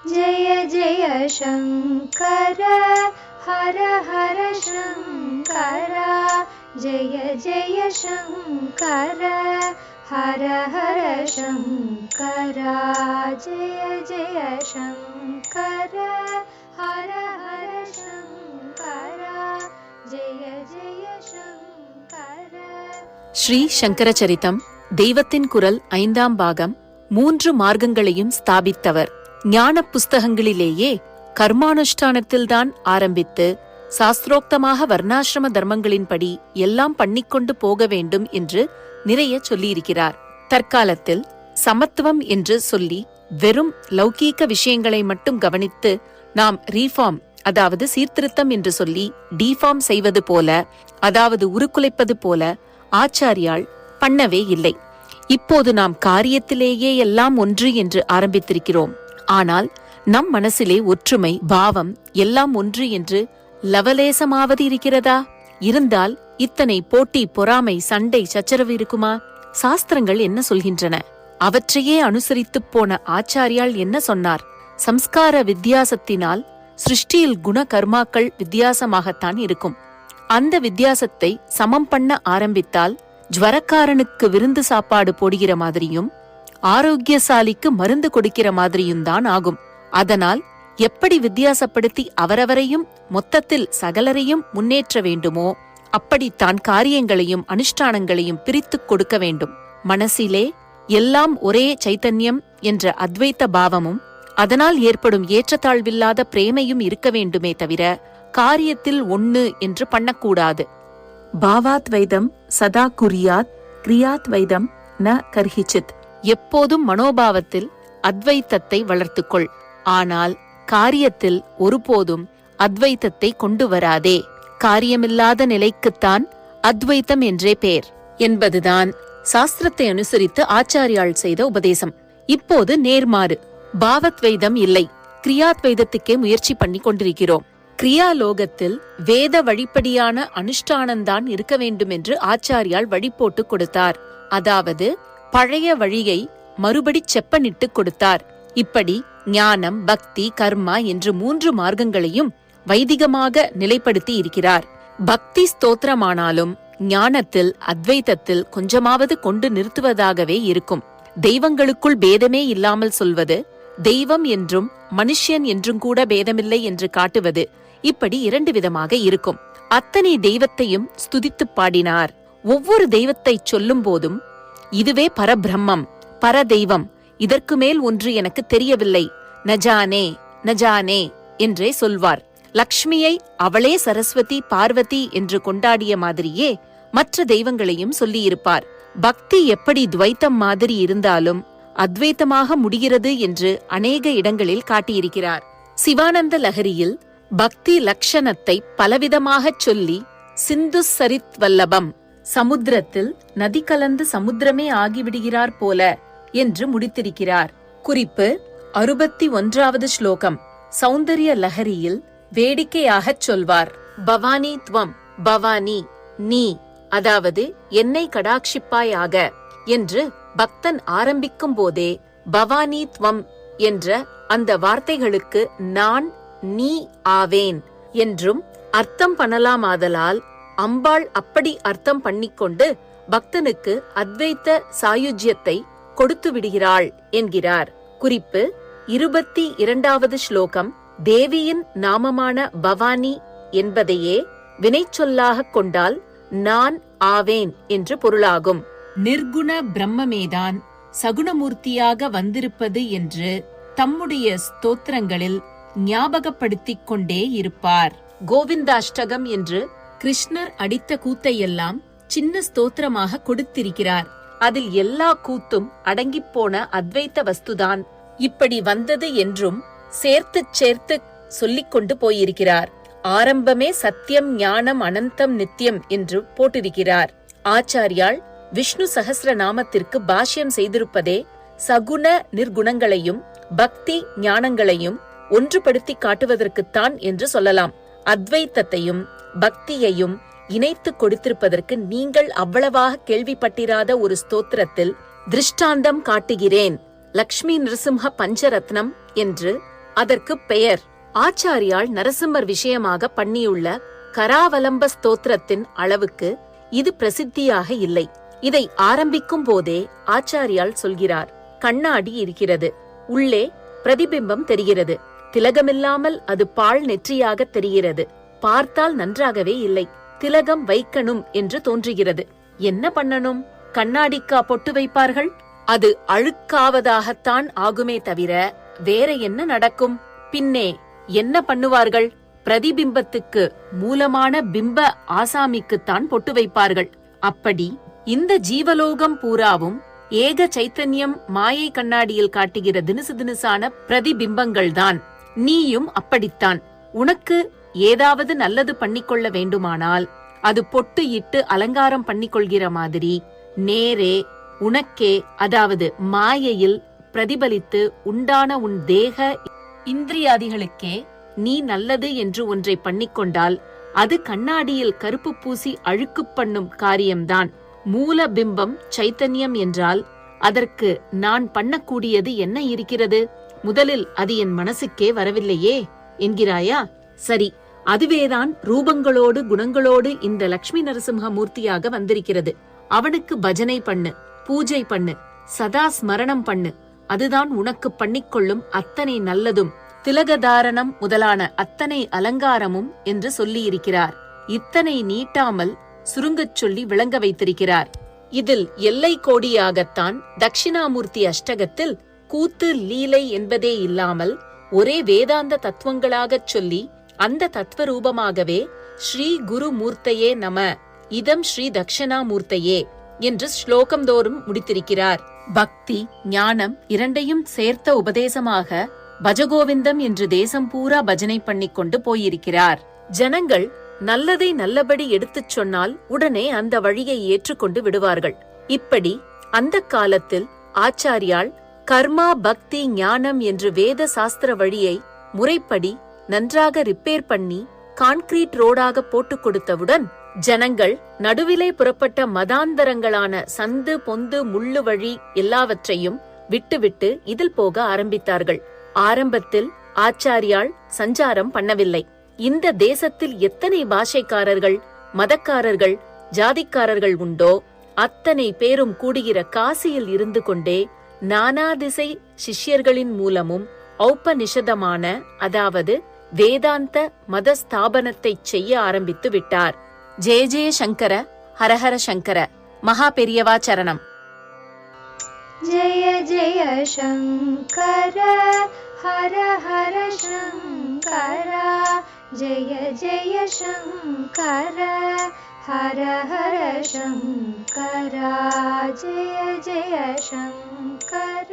जय जय शङ्कर हर हर शङ्कर जय जय शङ्कर हर हर शङ्कर जय जय शङ्कर हर हर शङ्कर जय जय शङ्कर. ஸ்ரீ சங்கரச்சரிதம் தெய்வத்தின் குரல் 5ஆம் பாகம். 3 மார்க்கங்களையும் ஸ்தாபித்தவர். ஞான புஸ்தகங்களிலேயே கர்மானுஷ்டானத்தில்தான் ஆரம்பித்து சாஸ்திரோக்தமாக வர்ணாசிரம தர்மங்களின்படி எல்லாம் பண்ணிக்கொண்டு போக வேண்டும் என்று நிறைய சொல்லியிருக்கிறார். தற்காலத்தில் சமத்துவம் என்று சொல்லி வெறும் லௌகீக விஷயங்களை மட்டும் கவனித்து நாம் ரீஃபார்ம், அதாவது சீர்திருத்தம் என்று சொல்லி டிஃபார்ம் செய்வது போல, அதாவது உருக்குலைப்பது போல ஆச்சாரியால் பண்ணவே இல்லை. இப்போது நாம் காரியத்திலேயே எல்லாம் ஒன்று என்று ஆரம்பித்திருக்கிறோம். ஆனால் நம் மனசிலே ஒற்றுமை பாவம் எல்லாம் ஒன்று என்று லவலேசமாவது இருக்கிறதா? இருந்தால் இத்தனை போட்டி பொறாமை சண்டை சச்சரவு இருக்குமா? சாஸ்திரங்கள் என்ன சொல்கின்றன? அவற்றையே அனுசரித்துப் போன ஆச்சாரியால் என்ன சொன்னார்? சம்ஸ்கார வித்தியாசத்தினால் சிருஷ்டியில் குண கர்மாக்கள் வித்தியாசமாகத்தான் இருக்கும். அந்த வித்தியாசத்தை சமம் பண்ண ஆரம்பித்தால் ஜ்வரக்காரனுக்கு விருந்து சாப்பாடு போடுகிற மாதிரியும் ஆரோக்கியசாலிக்கு மருந்து கொடுக்கிற மாதிரியும் தான் ஆகும். அதனால் எப்படி வித்தியாசப்படுத்தி அவரவரையும் மொத்தத்தில் சகலரையும் முன்னேற்ற வேண்டுமோ அப்படித்தான் காரியங்களையும் அனுஷ்டானங்களையும் பிரித்துக் கொடுக்க வேண்டும். மனசிலே எல்லாம் ஒரே சைத்தன்யம் என்ற அத்வைத்த பாவமும் அதனால் ஏற்படும் ஏற்றத்தாழ்வில்லாத பிரேமையும் இருக்க வேண்டுமே தவிர காரியத்தில் ஒண்ணு என்று பண்ணக்கூடாது. பாவாத் வைதம் சதா குறியாத் கிரியாத் வைதம் ந கர்ஹிச்சித். எப்போதும் மனோபாவத்தில் அத்வைத்தத்தை வளர்த்துக்கொள். ஆனால் காரியத்தில் ஒருபோதும் அத்வைத்தத்தை கொண்டு வராதே. காரியமில்லாத நிலைக்குத்தான் அத்வைத்தம் என்றே பேர் என்பதுதான் சாஸ்திரத்தை அனுசரித்து ஆச்சாரியால் செய்த உபதேசம். இப்போது நேர்மாறு, பாவத்வைதம் இல்லை, கிரியாத்வைதத்துக்கே முயற்சி பண்ணி கொண்டிருக்கிறோம். கிரியாலோகத்தில் வேத வழிப்படியான அனுஷ்டானந்தான் இருக்க வேண்டும் என்று ஆச்சாரியால் வழி போட்டு கொடுத்தார். அதாவது பழைய வழியை மறுபடி செப்பனிட்டு கொடுத்தார். இப்படி ஞானம் பக்தி கர்மா என்று 3 மார்க்கங்களையும் வைதிகமாக நிலைப்படுத்தி இருக்கிறார். பக்தி ஸ்தோத்திரமானாலும் ஞானத்தில் அத்வைத்தத்தில் கொஞ்சமாவது கொண்டு நிறுத்துவதாகவே இருக்கும். தெய்வங்களுக்குள் பேதமே இல்லாமல் சொல்வது, தெய்வம் என்றும் மனுஷன் என்றும் கூட பேதமில்லை என்று காட்டுவது, இப்படி 2 விதமாக இருக்கும். அத்தனை தெய்வத்தையும் ஸ்துதித்துப் பாடினார். ஒவ்வொரு தெய்வத்தை சொல்லும் போதும் இதுவே பரபிரம்மம் பரதெய்வம், இதற்கு மேல் ஒன்று எனக்கு தெரியவில்லை, நஜானே நஜானே என்றே சொல்வார். லக்ஷ்மியை அவளே சரஸ்வதி பார்வதி என்று கொண்டாடிய மாதிரியே மற்ற தெய்வங்களையும் சொல்லியிருப்பார். பக்தி எப்படி துவைத்தம் மாதிரி இருந்தாலும் அத்வைத்தமாக முடிகிறது என்று அநேக இடங்களில் காட்டியிருக்கிறார். சிவானந்த லஹரியில் பக்தி லக்ஷணத்தை பலவிதமாகச் சொல்லி சிந்து சரித் வல்லபம், சமுத்திரத்தில் நதி கலந்து சமுத்திரமே ஆகிவிடுகிறார் போல என்று முடித்திருக்கிறார். குறிப்பு 61வது ஸ்லோகம். சௌந்தர்ய லஹரியில் வேடிக்கையாகச் சொல்வார், பவானி துவம், பவானி நீ, அதாவது என்னை கடாட்சிப்பாயாக என்று பக்தன் ஆரம்பிக்கும் போதே பவானி துவம் என்ற அந்த வார்த்தைகளுக்கு நான் நீ ஆவேன் என்றும் அர்த்தம் பண்ணலாமாதலால் அம்பாள் அப்படி அர்த்தம் பண்ணிக்கொண்டு பக்தனுக்கு அத்வைத்த சாயுஜ்யத்தை கொடுத்து விடுகிறாள் என்கிறார். குறிப்பு 22வது ஸ்லோகம். தேவியின் நாமமான பவானி என்பதையே வினைச்சொல்லாக கொண்டால் நான் ஆவேன் என்று பொருளாகும். நிர்குண பிரம்மமேதான் சகுணமூர்த்தியாக வந்திருப்பது என்று தம்முடைய ஸ்தோத்திரங்களில் ஞாபகப்படுத்திக் கொண்டே இருப்பார். கோவிந்தாஷ்டகம் என்று கிருஷ்ணர் அடித்த கூத்தையெல்லாம் சின்ன ஸ்தோத்திரமாக கொடுத்திருக்கிறார். அதில் எல்லா கூத்தும் அடங்கிப்போன அத்வைத்த வஸ்துதான் இப்படி வந்தது என்றும் சேர்த்து சொல்லிக் கொண்டு போயிருக்கிறார். ஆரம்பமே சத்தியம் ஞானம் அனந்தம் நித்தியம் என்று போட்டிருக்கிறார். ஆச்சாரியால் விஷ்ணு சஹஸ்ர நாமத்திற்கு பாஷ்யம் செய்திருப்பதே சகுண நிர்குணங்களையும் பக்தி ஞானங்களையும் ஒன்றுபடுத்தி காட்டுவதற்குத்தான் என்று சொல்லலாம். அத்வைத்தத்தையும் பக்தியையும் இணைத்து கொடுத்திருப்பதற்கு நீங்கள் அவ்வளவாக கேள்விப்பட்டிராத ஒரு ஸ்தோத்திரத்தில் திருஷ்டாந்தம் காட்டுகிறேன். லக்ஷ்மி நிருசிம்ஹ பஞ்சரத்னம் என்று அதற்கு பெயர். ஆச்சாரியால் நரசிம்மர் விஷயமாக பண்ணியுள்ள கராவலம்ப ஸ்தோத்திரத்தின் அளவுக்கு இது பிரசித்தியாக இல்லை. இதை ஆரம்பிக்கும் போதே ஆச்சாரியால் சொல்கிறார், கண்ணாடி இருக்கிறது, உள்ளே பிரதிபிம்பம் தெரிகிறது, திலகமில்லாமல் அது பால் நெற்றியாக தெரிகிறது, பார்த்தால் நன்றாகவே இல்லை, திலகம் வைக்கணும் என்று தோன்றுகிறது. என்ன பண்ணணும்? கண்ணாடிக்கா பொட்டு வைப்பார்கள்? அது அழுக்காவதாகத்தான் ஆகுமே தவிர வேற என்ன நடக்கும்? பின்னே என்ன பண்ணுவார்கள்? பிரதிபிம்பத்துக்கு மூலமான பிம்ப ஆசாமிக்குத்தான் பொட்டு வைப்பார்கள். அப்படி இந்த ஜீவலோகம் பூராவும் ஏக சைத்தன்யம் மாயை கண்ணாடியில் காட்டுகிற தினுசு தினுசான பிரதிபிம்பங்கள்தான். நீயும் அப்படித்தான். உனக்கு ஏதாவது நல்லது பண்ணிக்கொள்ள வேண்டுமானால் அது பொட்டு இட்டு அலங்காரம் பண்ணிக்கொள்கிற மாதிரி நேரே உனக்கே, அதாவது மாயையில் பிரதிபலித்து உண்டான உன் தேக இந்திரியாதிகளுக்கே நீ நல்லது என்று ஒன்றை பண்ணிக்கொண்டால் அது கண்ணாடியில் கருப்பு பூசி அழுக்கு பண்ணும் காரியம்தான். மூல பிம்பம் சைத்தன்யம் என்றால் அதற்கு நான் பண்ணக்கூடியது என்ன இருக்கிறது? முதலில் அது என் மனசுக்கே வரவில்லையே என்கிறாயா? சரி, அதுவேதான் ரூபங்களோடு குணங்களோடு இந்த லட்சுமி நரசிம்ம மூர்த்தியாக வந்திருக்கிறது. அவனுக்கு பஜனை பண்ணு, பூஜை பண்ணு, சதா ஸ்மரணம் பண்ணு. அதுதான் உனக்கு பண்ணிக்கொள்ளும் அத்தனை நல்லதும், திலகதாரணம் முதலான அத்தனை அலங்காரமும் என்று சொல்லியிருக்கிறார். இத்தனை நீட்டாமல் சுருங்கச் சொல்லி விளங்க வைத்திருக்கிறார். இதில் எல்லை கோடியாகத்தான் தட்சிணாமூர்த்தி அஷ்டகத்தில் கூத்து லீலை என்பதே இல்லாமல் ஒரே வேதாந்த தத்துவங்களாகச் சொல்லி அந்த தத்துவ ரூபமாகவே ஸ்ரீ குரு மூர்த்தையே நம, இதம் ஸ்ரீ தட்சிணாமூர்த்தையே என்று ஸ்லோகம் தோறும் முடித்திருக்கிறார். பக்தி ஞானம் இரண்டையும் சேர்த்த உபதேசமாக பஜகோவிந்தம் என்று தேசம் பூரா பஜனை பண்ணிக் கொண்டு போயிருக்கிறார். ஜனங்கள் நல்லதை நல்லபடி எடுத்துச் சொன்னால் உடனே அந்த வழியை ஏற்றுக்கொண்டு விடுவார்கள். இப்படி அந்த காலத்தில் ஆச்சாரியால் கர்மா பக்தி ஞானம் என்று வேத சாஸ்திர வழியை முறைப்படி நன்றாக ரிப்பேர் பண்ணி கான்கிரீட் ரோடாக போட்டுக் கொடுத்தவுடன் ஜனங்கள் நடுவிலே புறப்பட்ட மதாந்தரங்களான சந்து பொந்து முள்ளு வழி எல்லாவற்றையும் விட்டுவிட்டு இதில் போக ஆரம்பித்தார்கள். ஆரம்பத்தில் ஆச்சாரியால் சஞ்சாரம் பண்ணவில்லை. இந்த தேசத்தில் எத்தனை பாஷைக்காரர்கள், மதக்காரர்கள், ஜாதிக்காரர்கள் உண்டோ அத்தனை பேரும் கூடுகிற காசியில் இருந்து கொண்டே நானா திசை சிஷ்யர்களின் மூலமும் ஔபநிஷதமான, அதாவது வேதாந்த மத ஸ்தாபனத்தை செய்ய ஆரம்பித்து விட்டார். ஜெய ஜெய சங்கர, ஹரஹர சங்கர. மகா பெரியவா சரணம். जय जय शङ्कर हर हर शङ्कर, जय जय शङ्कर हर हर शङ्कर, जय जय शङ्कर।